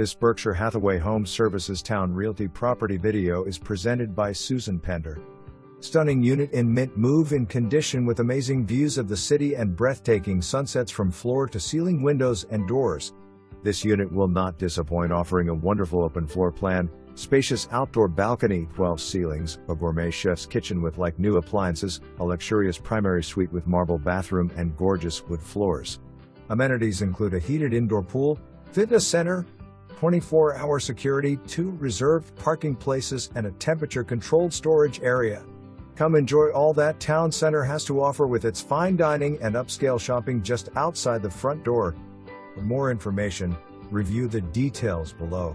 This Berkshire Hathaway Home Services Towne Realty property video is presented by Susan Pender. Stunning unit in mint move-in condition with amazing views of the city and breathtaking sunsets from floor-to-ceiling windows and doors. This unit will not disappoint, offering a wonderful open floor plan, spacious outdoor balcony, 12 ceilings, a gourmet chef's kitchen with like-new appliances, a luxurious primary suite with marble bathroom and gorgeous wood floors. Amenities include a heated indoor pool, fitness center, 24-hour security, 2 reserved parking places, and a temperature-controlled storage area. Come enjoy all that Towne Center has to offer with its fine dining and upscale shopping just outside the front door. For more information, review the details below.